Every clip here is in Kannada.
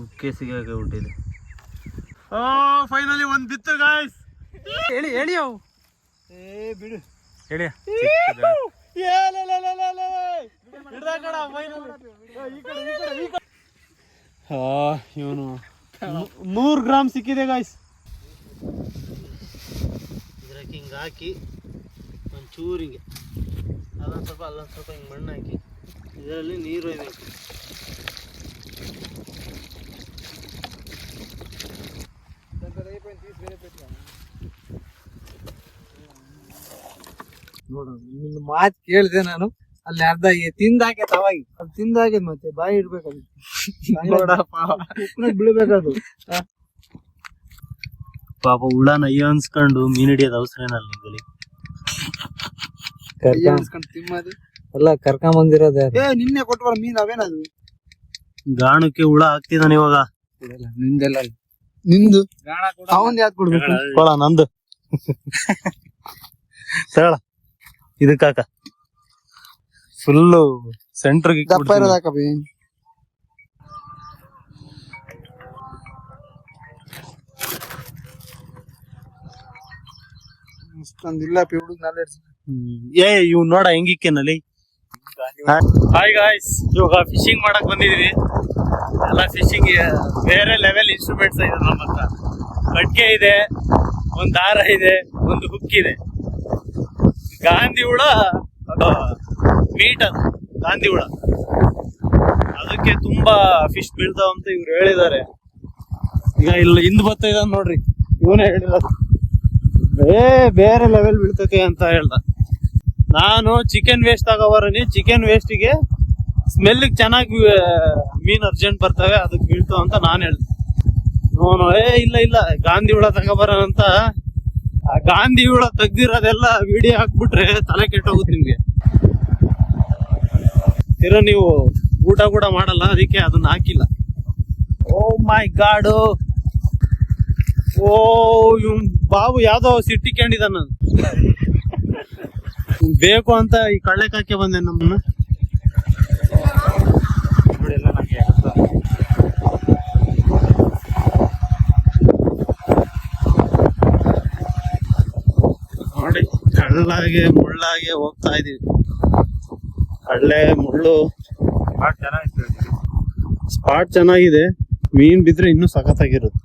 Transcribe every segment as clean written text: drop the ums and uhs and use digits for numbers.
ಉಕ್ಕೆ ಸಿಗಾಕ ಹುಟ್ಟಿದೆ. ಫೈನಲಿ ಒಂದು ಬಿತ್ತು ಗಾಯ್ಸ್. ಹೇಳಿ ಹೇಳಿ ಅವು ಬಿಡು ಹೇಳಿ. ಇವನು 100 ಗ್ರಾಮ್ ಸಿಕ್ಕಿದೆ ಗಾಯ್ಸ್. ಇದ್ರಕ್ಕೆ ಹಿಂಗೆ ಹಾಕಿ ಒಂಚೂರು ಹಿಂಗೆ ಅಲ್ಲೊಂದು ಸ್ವಲ್ಪ ಹಿಂಗೆ ಮಣ್ಣು ಹಾಕಿ ಇದರಲ್ಲಿ ನೀರು ಒಯ್ಬೇಕು. ನೋಡು ನಿನ್ನ ಮಾತು ಕೇಳಿದೆ ನಾನು. ಅಲ್ಲಿ ಅರ್ಧ ತಿಂದಾಕೆ ತವಾಗಿ ಅದು ತಿಂದಾಗೆ ಮತ್ತೆ ಬಾಯಿ ಇಡ್ಬೇಕದು. ಬೀಳ್ಬೇಕದು. ಪಾಪ ಹುಳನ ಅಯ್ಯೋ ಅನ್ಸ್ಕೊಂಡು ಮೀನ್ ಹಿಡಿಯೋದು ಅವಸರ ಏನಲ್ಲ ನಿಂಗಲಿ. ತಿಮ್ಮದು ಎಲ್ಲ ಕರ್ಕೊಂಡ್ ಬಂದಿರೋದ. ನಿನ್ನೆ ಕೊಟ್ಟವಲ್ಲ ಮೀನ್ ಅವೇನದು ಗಾಣಕ್ಕೆ ಹುಳ ಹಾಕ್ತಿದ್ದಾನೆ ಇವಾಗ. ನಿಂದೆಲ್ಲ ನಿಂದು ಅವನ್ ಯಾವ್ದು ಕೊಡ್ಬೇಕು ಕೊಳ ನಂದು ಹೇಳ ಇದಕ್ಕಾಕ ಫುಲ್ಲು ಸೆಂಟ್ರಿಗೆ ದಪ್ಪ ಇರೋದಾಕ ಇಷ್ಟೊಂದಿಲ್ಲ ಹುಡುಗ ನಾಲೆ. ಇವ್ ನೋಡ ಹೆಂಗಿಕ್ಕೇನಲ್ಲಿ. ಹಾಯ್ ಗಾಯ್ಸ್, ಇವಾಗ ಫಿಶಿಂಗ್ ಮಾಡಕ್ ಬಂದಿದೀವಿ. ಎಲ್ಲ ಫಿಶಿಂಗ್ ಬೇರೆ ಲೆವೆಲ್ ಇನ್ಸ್ಟ್ರೂಮೆಂಟ್ಸ್ ಇದೆ ನಮ್ಮ ಹತ್ರ. ಕಟ್ಗೆ ಇದೆ, ಒಂದ್ ದಾರ ಇದೆ, ಒಂದು ಹುಕ್ ಇದೆ. ಗಾಂಧಿ ಹುಳ ಮೀಟ್ ಅದು ಗಾಂಧಿ ಹುಳ. ಅದಕ್ಕೆ ತುಂಬಾ ಫಿಶ್ ಬೀಳ್ತಾವ ಅಂತ ಇವ್ರು ಹೇಳಿದ್ದಾರೆ. ಈಗ ಇಲ್ಲ ಹಿಂದ್ ಬರ್ತಾ ಇದ್ದಾನ ನೋಡ್ರಿ, ಇವನೇ ಹೇಳಿರೋದು ಬೇರೆ ಲೆವೆಲ್ ಬೀಳ್ತೈತೆ ಅಂತ ಹೇಳ್ದ. ನಾನು ಚಿಕನ್ ವೇಸ್ಟ್ ತಗೋಬರನಿ, ಚಿಕನ್ ವೇಸ್ಟಿಗೆ ಸ್ಮೆಲ್ಗೆ ಚೆನ್ನಾಗಿ ಮೀನ್ ಅರ್ಜೆಂಟ್ ಬರ್ತವೆ, ಅದಕ್ಕೆ ಬೀಳ್ತಾವ ಅಂತ ನಾನು ಹೇಳ್ದೆ. ನೋನು ಇಲ್ಲ ಗಾಂಧಿ ಹುಳ ತಗೋಬರೋಣಂತ. ಆ ಗಾಂಧಿ ಹುಳ ತೆಗ್ದಿರೋದೆಲ್ಲ ವಿಡಿಯೋ ಹಾಕ್ಬಿಟ್ರೆ ತಲೆ ಕೆಟ್ಟೋಗುತ್ತೆ ನಿಮ್ಗೆ. ಇರೋ ನೀವು ಊಟ ಕೂಡ ಮಾಡಲ್ಲ, ಅದಕ್ಕೆ ಅದನ್ನ ಹಾಕಿಲ್ಲ. ಓ ಮೈ ಗಾಡು, ಓ ಇವ್ನ್ ಬಾಬು ಯಾವ್ದೋ ಸಿಟ್ಟಿ ಕಂಡಿದ್ದಾನ. ಬೇಕು ಅಂತ ಈ ಕಳ್ಳೆಕಾಕೆ ಬಂದೆ ನಮ್ಮನ್ನ. ನೋಡಿ ಕಳ್ಳಾಗೆ ಮುಳ್ಳಾಗೆ ಹೋಗ್ತಾ ಇದೀವಿ. ಕಳ್ಳೆ ಮುಳ್ಳು ಸ್ಪಾಟ್ ಚೆನ್ನಾಗಿದೆ. ಮೀನ್ ಬಿದ್ರೆ ಇನ್ನೂ ಸಖತ್ತಾಗಿರುತ್ತೆ.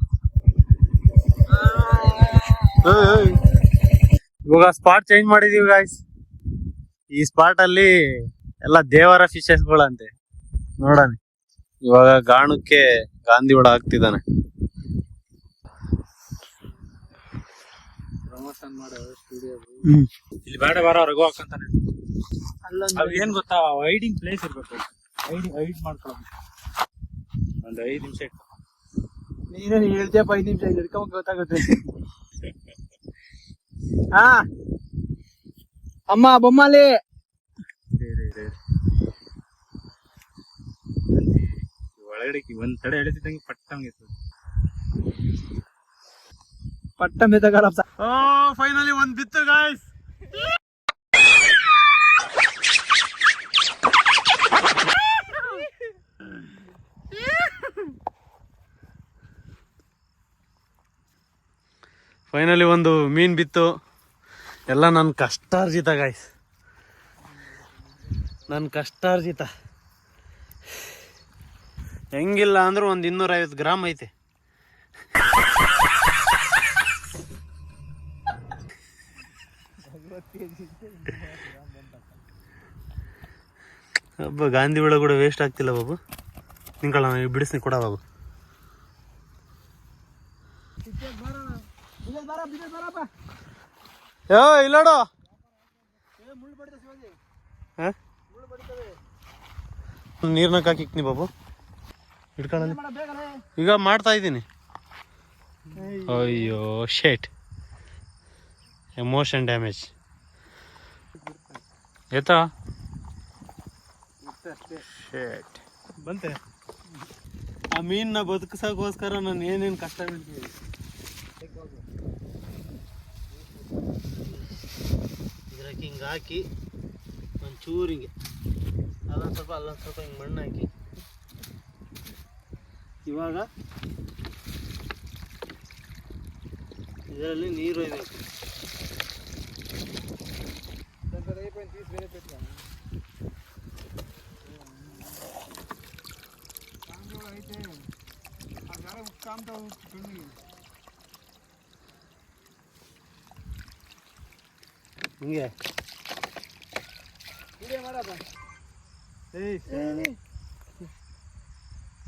ಇವಾಗ ಸ್ಪಾಟ್ ಚೇಂಜ್ ಮಾಡಿದೀವಿ ಗಾಯ್ಸ್. ಈ ಸ್ಪಾಟ್ ಅಲ್ಲಿ ಎಲ್ಲ ದೇವರ ಫಿಶಸ್ ಗಳಂತೆ. ನೋಡಣ ಇವಾಗ ಗಾಣಕ್ಕೆ ಗಾಂಧಿ ಹುಳ ಹಾಕ್ತಿದ್ದಾನೆ. ಇಲ್ಲಿ ಬೇಡ ಬಾರ ರಘು ಹಾಕಂತಾನೆ. ಏನ್ ಗೊತ್ತಾ, ಹೈಡಿಂಗ್ ಪ್ಲೇಸ್ ಇರ್ಬೇಕು. ಹೈಡ್ ಮಾಡ್ಕೊಳ್ಳೋದು ಒಂದು 5 ನಿಮಿಷ ಇಟ್ಟು. ನೀನೇ ಹೇಳ್ತೀಯಪ್ಪ 5 ನಿಮಿಷ ಹಿಡ್ಕೊಂಡ್ ಗೊತ್ತಾಗುತ್ತೆ. ಹಾ ಅಮ್ಮ ಬೊಮ್ಮಲಿ ಒಳಗಡೆ ಒಂದ್ ತಡೆ ಎಳಿತಿದ್ದಂಗೆ ಪಟ್ಟ ಮೆತ್ತಗಾರ. ಫೈನಲಿ ಒಂದ್ ಬಿತ್ತು ಗಾಯ್ಸ್. ಫೈನಲಿ ಒಂದು ಮೀನ್ ಬಿತ್ತು. ಎಲ್ಲ ನನ್ನ ಕಷ್ಟಾರ್ಜಿತ ಗಾಯ್ಸ್, ನನ್ನ ಕಷ್ಟಾರ್ಜಿತ. ಹೆಂಗಿಲ್ಲ ಅಂದ್ರೂ ಒಂದು 250 ಗ್ರಾಮ್ ಐತೆ. ಹಬ್ಬ ಗಾಂಧಿ ಹುಳ ಕೂಡ ವೇಸ್ಟ್ ಆಗ್ತಿಲ್ಲ ಬಾಬು. ನಿಂಗಳ ಬಿಡಿಸ್ನಿ ಕೊಡ ಬಾಬು. ಇಲ್ಲೋಡು ನೀರ್ನಾಗ ಹಾಕಿಕ್ನಿ ಬಾಬು, ಹಿಡ್ಕೊಳ್ಳಿ. ಈಗ ಮಾಡ್ತಾ ಇದ್ದೀನಿ. ಅಯ್ಯೋ ಶೇಟ್, ಎಮೋಷನ್ ಡ್ಯಾಮೇಜ್ ಆಯ್ತಾ? ಶೇಟ್ ಬಂತೆ. ಆ ಮೀನ್ನ ಬದುಕಿಸೋಕ್ಕೋಸ್ಕರ ನಾನು ಏನೇನು ಕಷ್ಟ ಬೀಳ್ತೀನಿ. ಇದ್ರಕ್ಕೆ ಹಿಂಗೆ ಹಾಕಿ ಒಂಚೂರು ಹಿಂಗೆ ಅಲ್ಲೊಂದು ಸ್ವಲ್ಪ ಹಿಂಗೆ ಮಣ್ಣು ಹಾಕಿ ಇವಾಗ ಇದರಲ್ಲಿ ನೀರು ಒಯ್ಬೇಕು. ಹಿಂಗೆ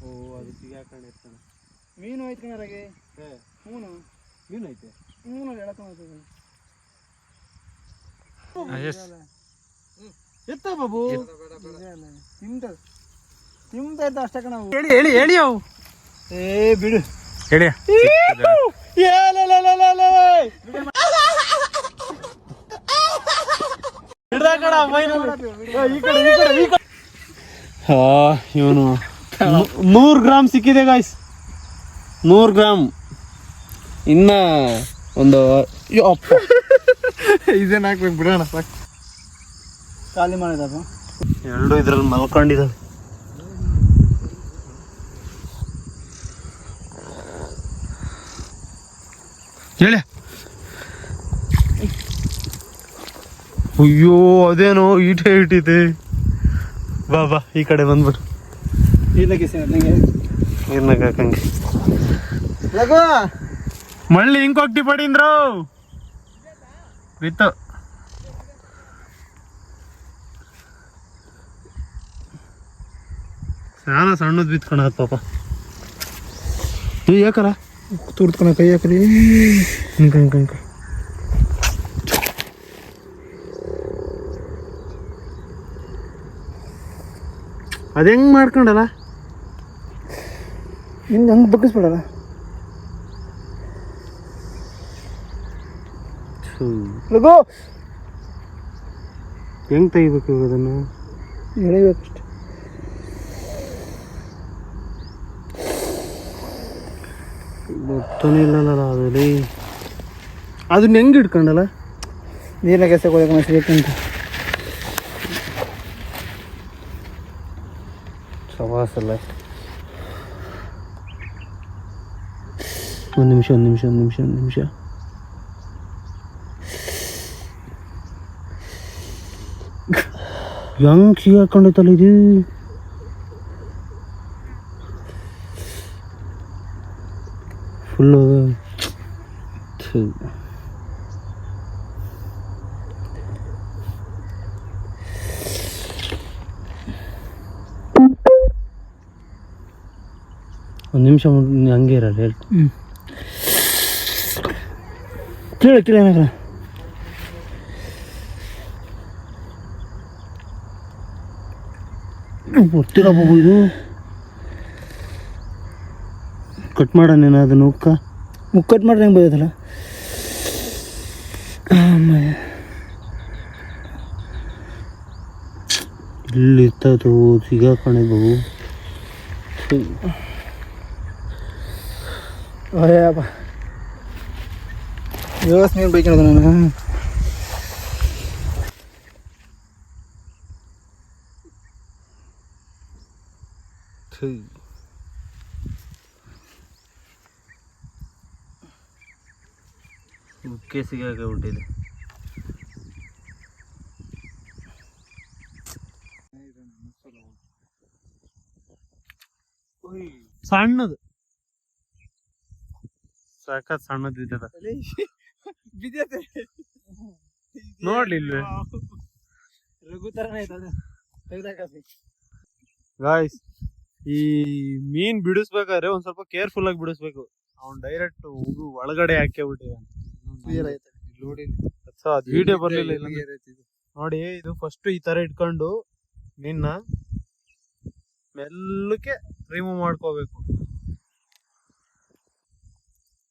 ಓ ಅದು ಸಿಗಾಕೊಂಡಿರ್ತಾನೆ. ಮೀನು ಐತೆ ಕಣರಾಗೆ. ಮೀನು ಐತೆ. ಎತ್ತ ಬಾಬು ತಿಂತ ಇದ್ದ ಅಷ್ಟೇ ಕಣ. ಹೇಳಿ ಅವು ಏ ಬಿಡು ಹೇಳಿ ಇವನು 100 ಗ್ರಾಮ್ ಸಿಕ್ಕಿದೆ ಗಾಯ್ಸ್. 100 ಗ್ರಾಮ್. ಇನ್ನ ಒಂದು ಇದೇನು ಹಾಕ್ಬೇಕು ಬಿಡೋಣ ಸಾಕು. ಖಾಲಿ ಮಾಡಿದಪ್ಪ. ಎರಡು ಇದ್ರಲ್ಲಿ ಮಲ್ಕೊಂಡಿದ್ದಾವೆ. ಹೇಳಿ ಅಯ್ಯೋ ಅದೇನೋ ಈಟೆ ಇಟ್ಟಿದೆ. ಬಾ ಈ ಕಡೆ ಬಂದ್ಬಿಟ್ಟು ನೀರ್ನಾಗ ಹಾಕಂಗೆ ಮಳ್ಳಿ ಹಿಂಗ್ ಹೋಗ್ತಿ ಪಡೀಂದ್ರು ಬಿತ್ತು. ಸಣ್ಣದ್ ಬಿತ್ಕೊಂಡ ಪಾಪ. ಯಾಕರ ತುರ್ತ್ಕೊಳ ಕೈ ಹಾಕ್ರಿ. ಹಿಂಕ ಅದ ಹೆಂಗ್ ಮಾಡ್ಕೊಂಡಲ್ಲ ಹಿಂಗೆ ಹಂಗೆ ಬಗ್ಗಿಸ್ಬಿಡಲ್ಲ. ಲಗೋ ಹೆಂಗ್ ತೆಗಿಬೇಕು ಅದನ್ನು? ಎಳಿಬೇಕಷ್ಟೆ. ಗೊತ್ತನೇ ಇಲ್ಲಲ್ಲ ಅದಲ್ಲಿ. ಅದನ್ನ ಹೆಂಗ್ ಇಟ್ಕೊಂಡಲ್ಲ? ನೀರಿನಾಗ ಎಸೆಕೋದಕ್ಕೆ ಸಿಗಕ್ಕಂತ ಸವಾಸಲ್ಲ. ಒಂದು ನಿಮಿಷ ಹೆಂಗ್ ಸಿಗಾಕೊಂಡೈತಲ್ಲ ಇದು. ಫುಲ್ಲು ಒಂದು ನಿಮಿಷ ಹಂಗೆ ಇರಲ್ಲ ಹೇಳಿ. ಕೇಳ ಏನಾಗ ಗೊತ್ತಿಲ್ಲ ಬಾಬು. ಇದು ಕಟ್ ಮಾಡೋಣ ಅದನ್ನು ಮುಕ್ಕಟ್ ಮಾಡ್ರೆ ಹೆಂಗೆ ಬರೋದಲ್ಲ. ಇಲ್ಲಿ ಇರ್ತದು ಸಿಗಾಕಣೆ ಬಾಬು. ಅಯ್ಯಪ್ಪ ವ್ಯವಸ್ಥೆ ನೀರು ಬೈಕೊಳ್ಳೋದು ನಾನು. ಮುಖ್ಯ ಸಿಗಾಕೊಂಡ್ಬಿಟ್ಟಿದೆ. ಸಣ್ಣದು ಸಾಕತ್ ಸಣ್ಣದು ಬಿದ್ದದ. ನೋಡ್ಲಿ ರಘು ತರನೇ ಐತೆ. ಗಾಯ್ಸ್ ಈ ಮೀನ್ ಬಿಡಿಸ್ಬೇಕಾದ್ರೆ ಒಂದ್ ಸ್ವಲ್ಪ ಕೇರ್ಫುಲ್ ಆಗಿ ಬಿಡಿಸ್ಬೇಕು. ಅವ್ನ್ ಡೈರೆಕ್ಟ್ ಒಳಗಡೆ ಹಾಕ್ಬಿಟ್ಟಿವ ನೋಡಿ. ಅದ್ ವಿಡಿಯೋ ಬರ್ಲಿಲ್ಲ ನೋಡಿ. ಇದು ಫಸ್ಟ್ ಈ ತರ ಇಟ್ಕೊಂಡು ನಿನ್ನ ಮೆಲ್ಲಕ್ಕೆ ರಿಮೂವ್ ಮಾಡ್ಕೋಬೇಕು.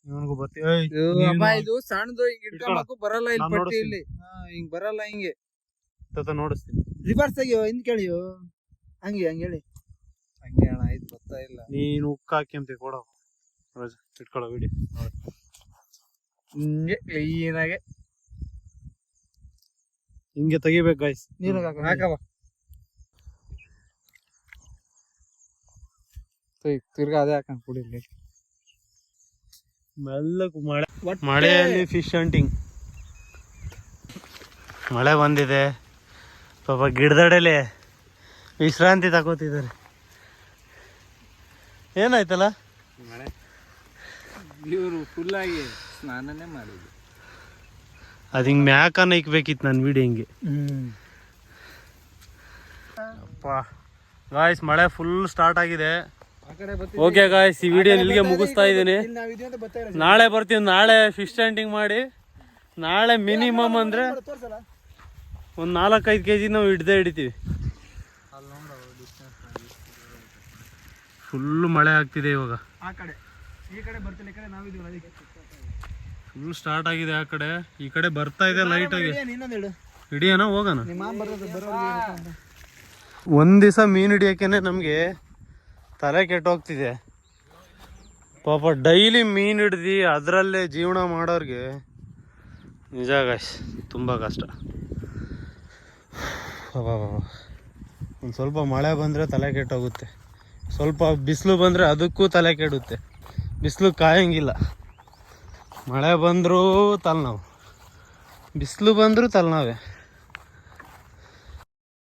ಇವನ್ಗೂ ಇದು ಸಣ್ಣದು ಇಟ್ಕೊಂಬೇಕು ಬರಲ್ಲ. ಇಲ್ಲಿ ಪಟ್ಟಿ ಇಲ್ಲಿ ಹಿಂಗ್ ಬರಲ್ಲ. ಹಿಂಗೆ ನೋಡಿಸ್ತೀನಿ. ರಿವರ್ಸ್ ಆಗಿ ಹಿಂದ್ ಕೇಳಿಯೋ ಹಂಗೆ ಹೇಳಿ. ಹಂಗೆ ಅಣ್ಣ ಆಯ್ತು ಗೊತ್ತಾ ಇಲ್ಲ. ನೀನು ಉಕ್ಕ ಹಾಕಿ ಅಂತ ಕೊಡೋ ಇಟ್ಕೊಳ್ಳೋ ವಿಡಿಯೋ ಹಿಂಗೆ ಕ್ಲೀನಾಗೆ ಹಿಂಗೆ ತೆಗಿಬೇಕು ಗಾಯ್ಸ್. ಹಾಕವ ತಿರ್ಗಾ ಅದೇ ಹಾಕೊಂಡ್ ಕುಡಿಲಿ. ಮೆಲ್ಲಕ್ಕೆ ಮಳೆಯಲ್ಲಿ ಫಿಶ್ ಹಂಟಿಂಗ್. ಮಳೆ ಬಂದಿದೆ, ಪಾಪ ಗಿಡದಡೆಲೆ ವಿಶ್ರಾಂತಿ ತಗೋತಿದ್ದಾರೆ. ಏನಾಯ್ತಲ್ಲ ಮಳೆ ಇವರು ಫುಲ್ ಆಗಿ ಸ್ನಾನನೇ ಮಾಡಿದ್ರು. ಅದು ಹಿಂಗೆ ಮ್ಯಾಕನ್ನ ಇಕ್ಬೇಕಿತ್ತು ನನ್ನ ವಿಡಿಯೋ ಹಿಂಗೆ. ಅಪ್ಪ ಗಾಯ್ಸ್ ಮಳೆ ಫುಲ್ ಸ್ಟಾರ್ಟ್ ಆಗಿದೆ. ಓಕೆ ಗಾಯ್ಸ್, ಈ ವಿಡಿಯೋ ಇಲ್ಲಿಗೆ ಮುಗಿಸ್ತಾ ಇದ್ದೀನಿ. ನಾಳೆ ಬರ್ತೀವಿ. ನಾಳೆ ಫಿಶ್ ಹಂಟಿಂಗ್ ಮಾಡಿ ನಾಳೆ ಮಿನಿಮಮ್ ಅಂದ್ರೆ ಒಂದು 4-5 kg ನಾವು ಹಿಡಿತೀವಿ. ಫುಲ್ ಮಳೆ ಆಗ್ತಿದೆ ಇವಾಗ. ಫುಲ್ ಸ್ಟಾರ್ಟ್ ಆಗಿದೆ ಆ ಕಡೆ. ಈ ಕಡೆ ಬರ್ತಾ ಇದೆ ಲೈಟ್ ಆಗಿ. ಹಿಡಿಯೋಣ, ಹೋಗೋಣ. ಒಂದ್ ದಿವಸ ಮೀನು ಹಿಡಿಯೋಕೆನೆ ನಮ್ಗೆ ತಲೆ ಕೆಟ್ಟೋಗ್ತಿದೆ. ಪಾಪ ಡೈಲಿ ಮೀನು ಹಿಡ್ದು ಅದರಲ್ಲೇ ಜೀವನ ಮಾಡೋರ್ಗೆ ನಿಜ ಗಾಯ್ಸ್ ತುಂಬ ಕಷ್ಟ. ಒಂದು ಸ್ವಲ್ಪ ಮಳೆ ಬಂದರೆ ತಲೆ ಕೆಟ್ಟೋಗುತ್ತೆ, ಸ್ವಲ್ಪ ಬಿಸಿಲು ಬಂದರೆ ಅದಕ್ಕೂ ತಲೆ ಕೆಡುತ್ತೆ. ಬಿಸಿಲು ಕಾಯಂಗಿಲ್ಲ, ಮಳೆ ಬಂದರೂ ತಲೆನೋವು, ಬಿಸಿಲು ಬಂದರೂ ತಲೆನೋವೇ.